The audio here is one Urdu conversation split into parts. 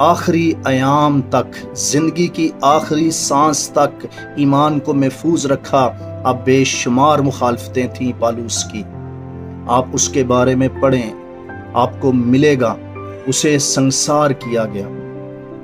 آخری ایام تک، زندگی کی آخری سانس تک ایمان کو محفوظ رکھا۔ اب بے شمار مخالفتیں تھیں پالوس کی، آپ اس کے بارے میں پڑھیں، آپ کو ملے گا۔ اسے سنسار کیا گیا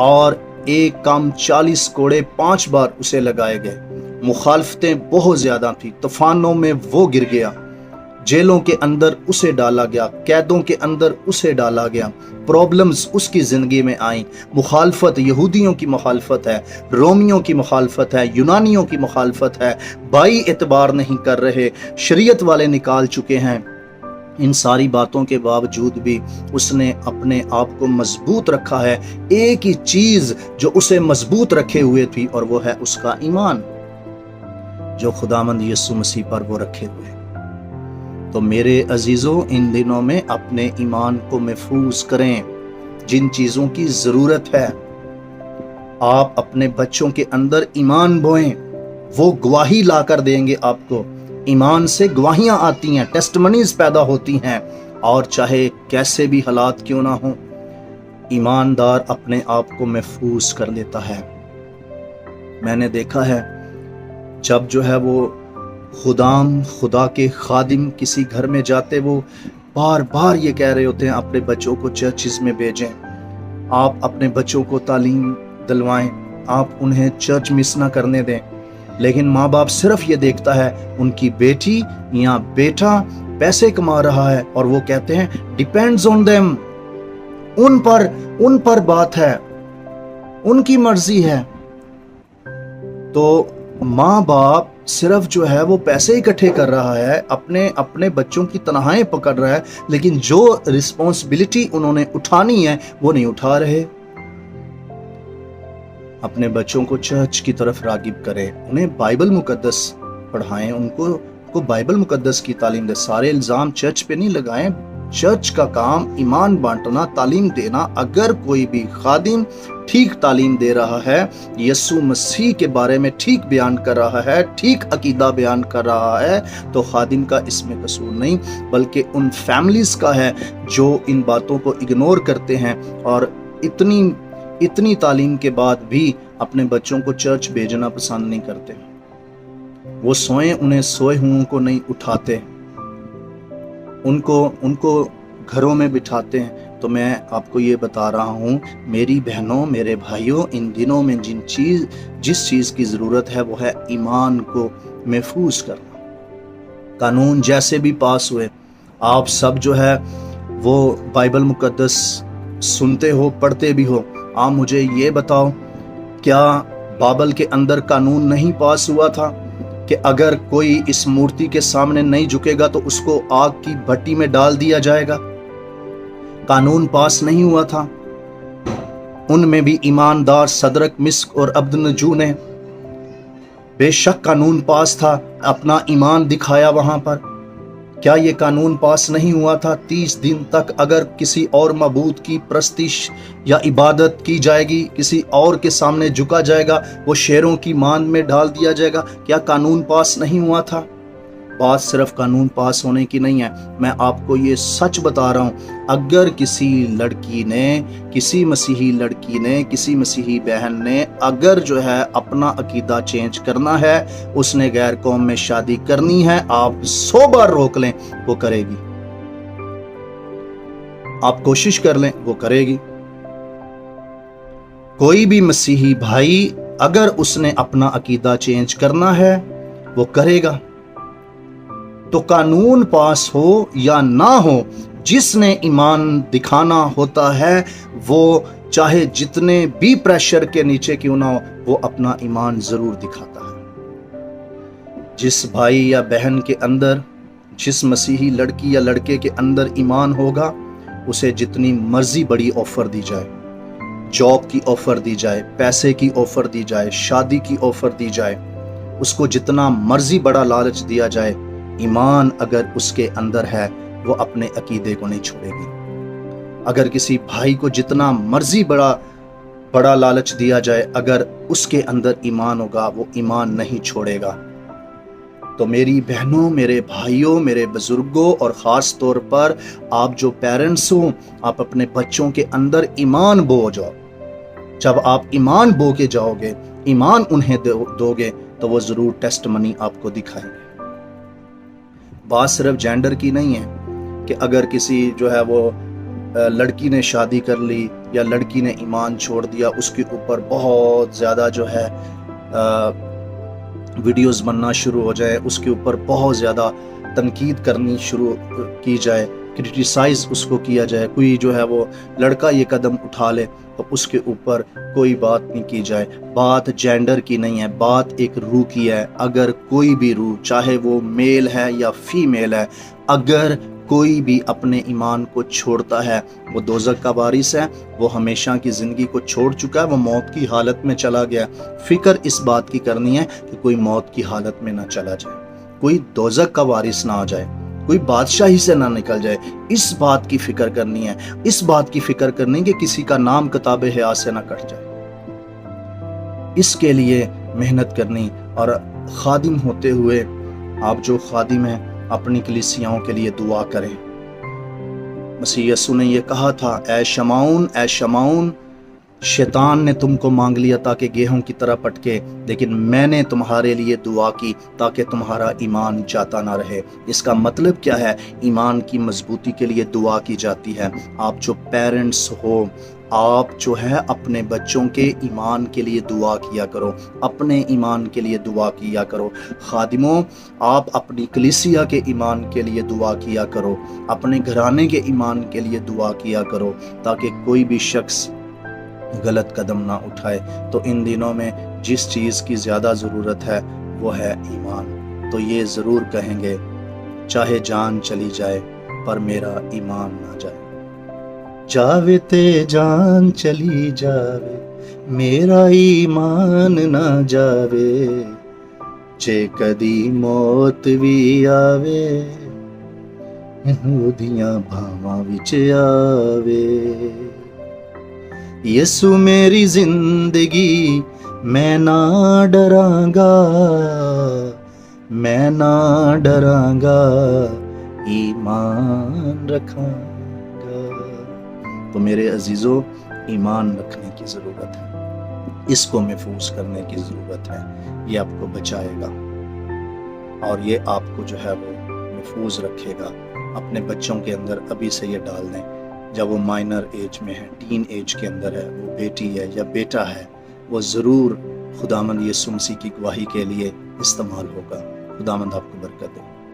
اور ایک کام 40 کوڑے 5 بار اسے لگائے گئے۔ مخالفتیں بہت زیادہ تھیں، طوفانوں میں وہ گر گیا، جیلوں کے اندر اسے ڈالا گیا، قیدوں کے اندر اسے ڈالا گیا، پرابلمز اس کی زندگی میں آئیں۔ مخالفت، یہودیوں کی مخالفت ہے، رومیوں کی مخالفت ہے، یونانیوں کی مخالفت ہے، بھائی اعتبار نہیں کر رہے، شریعت والے نکال چکے ہیں۔ ان ساری باتوں کے باوجود بھی اس نے اپنے آپ کو مضبوط رکھا ہے۔ ایک ہی چیز جو اسے مضبوط رکھے ہوئے تھی، اور وہ ہے اس کا ایمان جو خداوند یسوع مسیح پر وہ رکھے ہوئے۔ تو میرے عزیزوں، ان دنوں میں اپنے ایمان کو محفوظ کریں۔ جن چیزوں کی ضرورت ہے، آپ اپنے بچوں کے اندر ایمان بوئیں، وہ گواہی لا کر دیں گے آپ کو۔ ایمان سے گواہیاں آتی ہیں، ٹیسٹمنیز پیدا ہوتی ہیں، اور چاہے کیسے بھی حالات کیوں نہ ہوں، ایماندار اپنے آپ کو محفوظ کر لیتا ہے۔ میں نے دیکھا ہے جب جو ہے وہ خدا کے خادم کسی گھر میں جاتے، وہ بار بار یہ کہہ رہے ہوتے ہیں اپنے بچوں کو چرچز میں بھیجیں، آپ اپنے بچوں کو تعلیم دلوائیں، آپ انہیں چرچ مس نہ کرنے دیں۔ لیکن ماں باپ صرف یہ دیکھتا ہے ان کی بیٹی یا بیٹا پیسے کما رہا ہے، اور وہ کہتے ہیں ڈیپینڈز آن دیم، ان پر بات ہے، ان کی مرضی ہے۔ تو ماں باپ صرف جو ہے وہ پیسے اکٹھے کر رہا ہے، اپنے بچوں کی تنہائیں پکڑ رہا ہے، لیکن جو رسپانسبلٹی انہوں نے اٹھانی ہے وہ نہیں اٹھا رہے۔ اپنے بچوں کو چرچ کی طرف راغب کریں، انہیں بائبل مقدس پڑھائیں، ان کو بائبل مقدس کی تعلیم دیں۔ سارے الزام چرچ پہ نہیں لگائیں۔ چرچ کا کام ایمان بانٹنا، تعلیم دینا۔ اگر کوئی بھی خادم ٹھیک تعلیم دے رہا ہے، یسوع مسیح کے بارے میں ٹھیک بیان کر رہا ہے، ٹھیک عقیدہ بیان کر رہا ہے، تو خادم کا اس میں قصور نہیں، بلکہ ان فیملیز کا ہے جو ان باتوں کو اگنور کرتے ہیں اور اتنی تعلیم کے بعد بھی اپنے بچوں کو چرچ بھیجنا پسند نہیں کرتے۔ وہ انہیں سوئے ہوں کو نہیں اٹھاتے، ان کو گھروں میں بٹھاتے ہیں۔ تو میں آپ کو یہ بتا رہا ہوں میری بہنوں، میرے بھائیوں، ان دنوں میں جس چیز کی ضرورت ہے وہ ہے ایمان کو محفوظ کرنا۔ قانون جیسے بھی پاس ہوئے، آپ سب جو ہے وہ بائبل مقدس سنتے ہو، پڑھتے بھی ہو، آپ مجھے یہ بتاؤ، کیا بابل کے اندر قانون نہیں پاس ہوا تھا کہ اگر کوئی اس مورتی کے سامنے نہیں جھکے گا تو اس کو آگ کی بھٹی میں ڈال دیا جائے گا؟ قانون پاس نہیں ہوا تھا؟ ان میں بھی ایماندار صدرک، مسک اور عبدنجو نے بے شک قانون پاس تھا، اپنا ایمان دکھایا وہاں پر۔ کیا یہ قانون پاس نہیں ہوا تھا 30 دن تک اگر کسی اور معبود کی پرستش یا عبادت کی جائے گی، کسی اور کے سامنے جھکا جائے گا، وہ شیروں کی ماند میں ڈال دیا جائے گا؟ کیا قانون پاس نہیں ہوا تھا؟ بات صرف قانون پاس ہونے کی نہیں ہے، میں آپ کو یہ سچ بتا رہا ہوں، اگر کسی لڑکی نے، کسی مسیحی لڑکی نے، کسی مسیحی بہن نے اگر جو ہے اپنا عقیدہ چینج کرنا ہے، اس نے غیر قوم میں شادی کرنی ہے، آپ 100 بار روک لیں وہ کرے گی، آپ کوشش کر لیں وہ کرے گی۔ کوئی بھی مسیحی بھائی اگر اس نے اپنا عقیدہ چینج کرنا ہے وہ کرے گا۔ تو قانون پاس ہو یا نہ ہو، جس نے ایمان دکھانا ہوتا ہے وہ چاہے جتنے بھی پریشر کے نیچے کیوں نہ ہو، وہ اپنا ایمان ضرور دکھاتا ہے۔ جس بھائی یا بہن کے اندر، جس مسیحی لڑکی یا لڑکے کے اندر ایمان ہوگا، اسے جتنی مرضی بڑی آفر دی جائے، جاب کی آفر دی جائے، پیسے کی آفر دی جائے، شادی کی آفر دی جائے، اس کو جتنا مرضی بڑا لالچ دیا جائے، ایمان اگر اس کے اندر ہے وہ اپنے عقیدے کو نہیں چھوڑے گی۔ اگر کسی بھائی کو جتنا مرضی بڑا لالچ دیا جائے، اگر اس کے اندر ایمان ہوگا وہ ایمان نہیں چھوڑے گا۔ تو میری بہنوں، میرے بھائیوں، میرے بزرگوں، اور خاص طور پر آپ جو پیرنٹس ہوں، آپ اپنے بچوں کے اندر ایمان بو جاؤ۔ جب آپ ایمان بو کے جاؤ گے، ایمان انہیں دو گے، تو وہ ضرور ٹیسٹ منی آپ کو دکھائیں گے۔ بات صرف جینڈر کی نہیں ہے کہ اگر کسی جو ہے وہ لڑکی نے شادی کر لی یا لڑکی نے ایمان چھوڑ دیا، اس کے اوپر بہت زیادہ جو ہے ویڈیوز بننا شروع ہو جائے، اس کے اوپر بہت زیادہ تنقید کرنی شروع کی جائے، کرٹیسائز اس کو کیا جائے، کوئی جو ہے وہ لڑکا یہ قدم اٹھا لے تو اس کے اوپر کوئی بات نہیں کی جائے۔ بات جینڈر کی نہیں ہے، بات ایک روح کی ہے۔ اگر کوئی بھی روح، چاہے وہ میل ہے یا فیمیل ہے، اگر کوئی بھی اپنے ایمان کو چھوڑتا ہے، وہ دوزخ کا وارث ہے، وہ ہمیشہ کی زندگی کو چھوڑ چکا ہے، وہ موت کی حالت میں چلا گیا۔ فکر اس بات کی کرنی ہے کہ کوئی موت کی حالت میں نہ چلا جائے، کوئی دوزخ کا وارث نہ ہو جائے، کوئی بادشاہی سے نہ نکل جائے۔ اس بات کی فکر کرنی ہے، اس بات کی فکر کرنی کہ کسی کا نام کتاب حیات سے نہ کٹ جائے۔ اس کے لیے محنت کرنی، اور خادم ہوتے ہوئے آپ جو خادم ہیں اپنی کلیسیاؤں کے لیے دعا کریں۔ مسیح یسوع نے یہ کہا تھا، اے شمعون، اے شمعون، شیطان نے تم کو مانگ لیا تاکہ گیہوں کی طرح پٹکے، لیکن میں نے تمہارے لیے دعا کی تاکہ تمہارا ایمان جاتا نہ رہے۔ اس کا مطلب کیا ہے؟ ایمان کی مضبوطی کے لیے دعا کی جاتی ہے۔ آپ جو پیرنٹس ہو، آپ جو ہے اپنے بچوں کے ایمان کے لیے دعا کیا کرو، اپنے ایمان کے لیے دعا کیا کرو۔ خادموں، آپ اپنی کلیسیا کے ایمان کے لیے دعا کیا کرو، اپنے گھرانے کے ایمان کے لیے دعا کیا کرو، تاکہ کوئی بھی شخص غلط قدم نہ اٹھائے۔ تو ان دنوں میں جس چیز کی زیادہ ضرورت ہے وہ ہے ایمان۔ تو یہ ضرور کہیں گے، چاہے جان چلی جائے پر میرا ایمان نہ جائے۔ جاوے تے جان چلی جاوے میرا ایمان نہ جاوے، جے کدی موت بھی آوے اودیاں بھاواں وچ آوے۔ یسو میری زندگی میں نہ ڈراں گا، میں نہ ڈراں گا، ایمان رکھاں گا۔ تو میرے عزیزو، ایمان رکھنے کی ضرورت ہے، اس کو محفوظ کرنے کی ضرورت ہے۔ یہ آپ کو بچائے گا اور یہ آپ کو جو ہے وہ محفوظ رکھے گا۔ اپنے بچوں کے اندر ابھی سے یہ ڈال دیں، جب وہ مائنر ایج میں ہے، ٹین ایج کے اندر ہے، وہ بیٹی ہے یا بیٹا ہے، وہ ضرور خداوند یسوع مسیح کی گواہی کے لیے استعمال ہوگا۔ خداوند آپ کو برکت دے۔